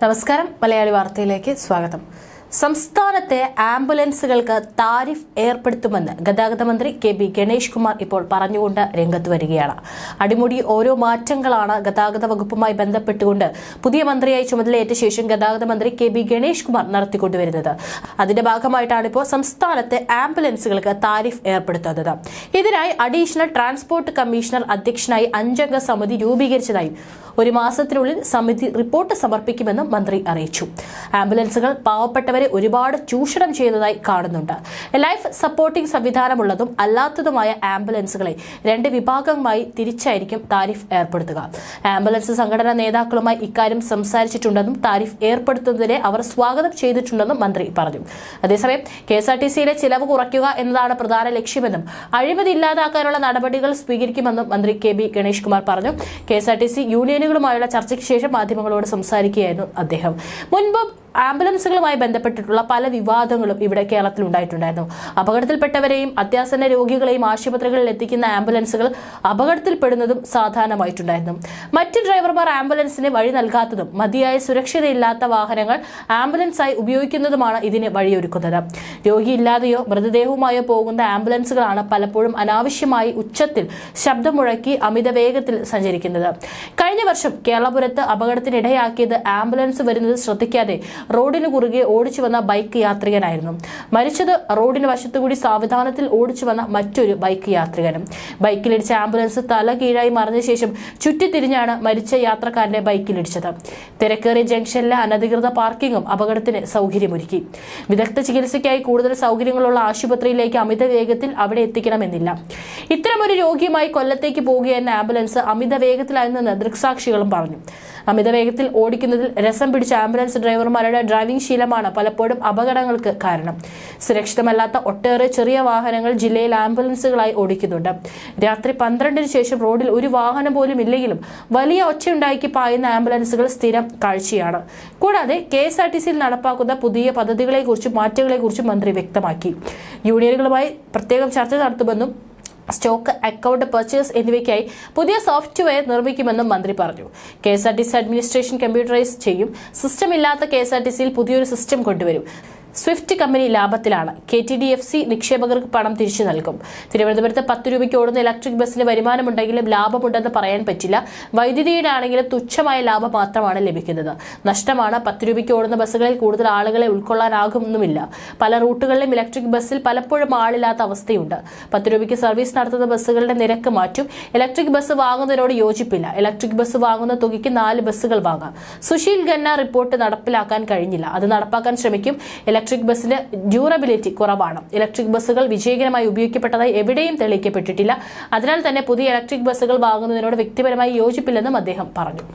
നമസ്കാരം, മലയാളി വാർത്തയിലേക്ക് സ്വാഗതം. സംസ്ഥാനത്തെ ആംബുലൻസുകൾക്ക് താരിഫ് ഏർപ്പെടുത്തുമെന്ന് ഗതാഗത മന്ത്രി കെ.ബി. ഗണേഷ് കുമാർ ഇപ്പോൾ പറഞ്ഞുകൊണ്ട് രംഗത്ത് വരികയാണ്. അടിമുടി ഓരോ മാറ്റങ്ങളാണ് ഗതാഗത വകുപ്പുമായി ബന്ധപ്പെട്ടുകൊണ്ട് പുതിയ മന്ത്രിയായി ചുമതലയേറ്റ ശേഷം ഗതാഗത മന്ത്രി കെ.ബി. ഗണേഷ് കുമാർ നടത്തിക്കൊണ്ടുവരുന്നത്. അതിന്റെ ഭാഗമായിട്ടാണ് ഇപ്പോൾ സംസ്ഥാനത്തെ ആംബുലൻസുകൾക്ക് താരിഫ് ഏർപ്പെടുത്തുന്നത്. ഇതിനായി അഡീഷണൽ ട്രാൻസ്പോർട്ട് കമ്മീഷണർ അധ്യക്ഷനായി 5 അംഗ സമിതി രൂപീകരിച്ചതായും ഒരു മാസത്തിനുള്ളിൽ സമിതി റിപ്പോർട്ട് സമർപ്പിക്കുമെന്നും മന്ത്രി അറിയിച്ചു. ആംബുലൻസുകൾ പാവപ്പെട്ടവരെ ഒരുപാട് ചൂഷണം ചെയ്യുന്നതായി കാണുന്നുണ്ട്. ലൈഫ് സപ്പോർട്ടിംഗ് സംവിധാനമുള്ളതും അല്ലാത്തതുമായ ആംബുലൻസുകളെ 2 വിഭാഗമായി തിരിച്ചായിരിക്കും താരിഫ് ഏർപ്പെടുത്തുക. ആംബുലൻസ് സംഘടനാ നേതാക്കളുമായി ഇക്കാര്യം സംസാരിച്ചിട്ടുണ്ടെന്നും താരിഫ് ഏർപ്പെടുത്തുന്നതിനെ അവർ സ്വാഗതം ചെയ്തിട്ടുണ്ടെന്നും മന്ത്രി പറഞ്ഞു. അതേസമയം KSRTCയിലെ ചിലവ് കുറയ്ക്കുക എന്നതാണ് പ്രധാന ലക്ഷ്യമെന്നും അഴിമതി ഇല്ലാതാക്കാനുള്ള നടപടികൾ സ്വീകരിക്കുമെന്നും മന്ത്രി കെ.ബി. ഗണേഷ് കുമാർ പറഞ്ഞു. KSRTC യൂണിയനുകളുമായുള്ള ചർച്ചയ്ക്ക് ശേഷം മാധ്യമങ്ങളോട് സംസാരിക്കുകയായിരുന്നു അദ്ദേഹം. മുൻപ് ആംബുലൻസുകളുമായി ബന്ധപ്പെട്ടിട്ടുള്ള പല വിവാദങ്ങളും ഇവിടെ കേരളത്തിൽ ഉണ്ടായിട്ടുണ്ടായിരുന്നു. അപകടത്തിൽപ്പെട്ടവരെയും അത്യാസന്ന രോഗികളെയും ആശുപത്രികളിൽ എത്തിക്കുന്ന ആംബുലൻസുകൾ അപകടത്തിൽപ്പെടുന്നതും സാധാരണമായിട്ടുണ്ടായിരുന്നു. മറ്റ് ഡ്രൈവർമാർ ആംബുലൻസിന് വഴി നൽകാത്തതും മതിയായ സുരക്ഷിതയില്ലാത്ത വാഹനങ്ങൾ ആംബുലൻസായി ഉപയോഗിക്കുന്നതുമാണ് ഇതിന് വഴിയൊരുക്കുന്നത്. രോഗിയില്ലാതെയോ മൃതദേഹവുമായോ പോകുന്ന ആംബുലൻസുകളാണ് പലപ്പോഴും അനാവശ്യമായി ഉച്ചത്തിൽ ശബ്ദം മുഴക്കി അമിത വേഗത്തിൽ സഞ്ചരിക്കുന്നത്. കഴിഞ്ഞ വർഷം കേരളപുരത്ത് അപകടത്തിനിടയാക്കിയത് ആംബുലൻസ് വരുന്നത് ശ്രദ്ധിക്കാതെ റോഡിന് കുറുകെ ഓടിച്ചു വന്ന ബൈക്ക് യാത്രികനായിരുന്നു. മരിച്ചത് റോഡിന് വശത്തുകൂടി സാവധാനത്തിൽ ഓടിച്ചു വന്ന മറ്റൊരു ബൈക്ക് യാത്രികനും. ബൈക്കിലിടിച്ച ആംബുലൻസ് തല കീഴായി മറിഞ്ഞ ശേഷം ചുറ്റിത്തിരിഞ്ഞാണ് മരിച്ച യാത്രക്കാരന്റെ ബൈക്കിലിടിച്ചത്. തിരക്കേറിയ ജംഗ്ഷനിലെ അനധികൃത പാർക്കിംഗും അപകടത്തിന് സൗകര്യമൊരുക്കി. വിദഗ്ധ ചികിത്സയ്ക്കായി കൂടുതൽ സൗകര്യങ്ങളുള്ള ആശുപത്രിയിലേക്ക് അമിത വേഗത്തിൽ അവിടെ എത്തിക്കണമെന്നില്ല. ഇത്തരമൊരു രോഗിയുമായി കൊല്ലത്തേക്ക് പോവുകയെന്ന ആംബുലൻസ് അമിത വേഗത്തിലായിരുന്നെന്ന് ദൃക്സാക്ഷികളും പറഞ്ഞു. അമിത വേഗത്തിൽ ഓടിക്കുന്നതിൽ രസം പിടിച്ച ആംബുലൻസ് ഡ്രൈവർമാരുടെ ഡ്രൈവിംഗ് ശീലമാണ് പലപ്പോഴും അപകടങ്ങൾക്ക് കാരണം. സുരക്ഷിതമല്ലാത്ത ഒട്ടേറെ ചെറിയ വാഹനങ്ങൾ ജില്ലയിൽ ആംബുലൻസുകളായി ഓടിക്കുന്നുണ്ട്. രാത്രി 12-ന് ശേഷം റോഡിൽ ഒരു വാഹനം പോലും ഇല്ലെങ്കിലും വലിയ ഒച്ചയുണ്ടാക്കി പായുന്ന ആംബുലൻസുകൾ സ്ഥിരം കാഴ്ചയാണ്. കൂടാതെ KSRTCയിൽ നടപ്പാക്കുന്ന പുതിയ പദ്ധതികളെക്കുറിച്ചും മാറ്റങ്ങളെക്കുറിച്ചും മന്ത്രി വ്യക്തമാക്കി. യൂണിയനുകളുമായി പ്രത്യേകം ചർച്ച നടത്തുമെന്നും സ്റ്റോക്ക്, അക്കൗണ്ട്, പർച്ചേസ് എന്നിവയ്ക്കായി പുതിയ സോഫ്റ്റ്വെയർ നിർമ്മിക്കുമെന്നും മന്ത്രി പറഞ്ഞു. KSRTC അഡ്മിനിസ്ട്രേഷൻ കമ്പ്യൂട്ടറൈസ് ചെയ്യും. സിസ്റ്റം ഇല്ലാത്ത KSRTCയിൽ പുതിയൊരു സിസ്റ്റം കൊണ്ടുവരും. Swift company ലാഭത്തിലാണ്. KTDFC നിക്ഷേപകർക്ക് പണം തിരിച്ചു നൽകും. തിരുവനന്തപുരത്ത് 10 രൂപയ്ക്ക് ഓടുന്ന ഇലക്ട്രിക് ബസ്സിന് വരുമാനമുണ്ടെങ്കിലും ലാഭമുണ്ടെന്ന് പറയാൻ പറ്റില്ല. വൈദ്യുതിയുടെ ആണെങ്കിലും തുച്ഛമായ ലാഭം മാത്രമാണ് ലഭിക്കുന്നത്. നഷ്ടമാണ്. 10 രൂപയ്ക്ക് ഓടുന്ന ബസ്സുകളിൽ കൂടുതൽ ആളുകളെ ഉൾക്കൊള്ളാനാകുന്നുമില്ല. പല റൂട്ടുകളിലും ഇലക്ട്രിക് ബസ്സിൽ പലപ്പോഴും ആളില്ലാത്ത അവസ്ഥയുണ്ട്. 10 രൂപയ്ക്ക് സർവീസ് നടത്തുന്ന ബസ്സുകളുടെ നിരക്ക് മാറ്റും. ഇലക്ട്രിക് ബസ് വാങ്ങുന്നതിനോട് യോജിപ്പില്ല. ഇലക്ട്രിക് ബസ് വാങ്ങുന്ന തുകയ്ക്ക് 4 ബസ്സുകൾ വാങ്ങാം. സുശീൽ ഖന്ന റിപ്പോർട്ട് നടപ്പിലാക്കാൻ കഴിഞ്ഞില്ല. അത് നടപ്പാക്കാൻ ശ്രമിക്കും. ഇലക്ട്രിക് ബസ്സിന് ഡ്യൂറബിലിറ്റി കുറവാണ്. ഇലക്ട്രിക് ബസ്സുകൾ വിജയകരമായി ഉപയോഗിക്കപ്പെട്ടതായി എവിടെയും തെളിയിക്കപ്പെട്ടിട്ടില്ല. അതിനാൽ തന്നെ പുതിയ ഇലക്ട്രിക് ബസ്സുകൾ വാങ്ങുന്നതിനോട് വ്യക്തിപരമായി യോജിപ്പില്ലെന്നും അദ്ദേഹം പറഞ്ഞു.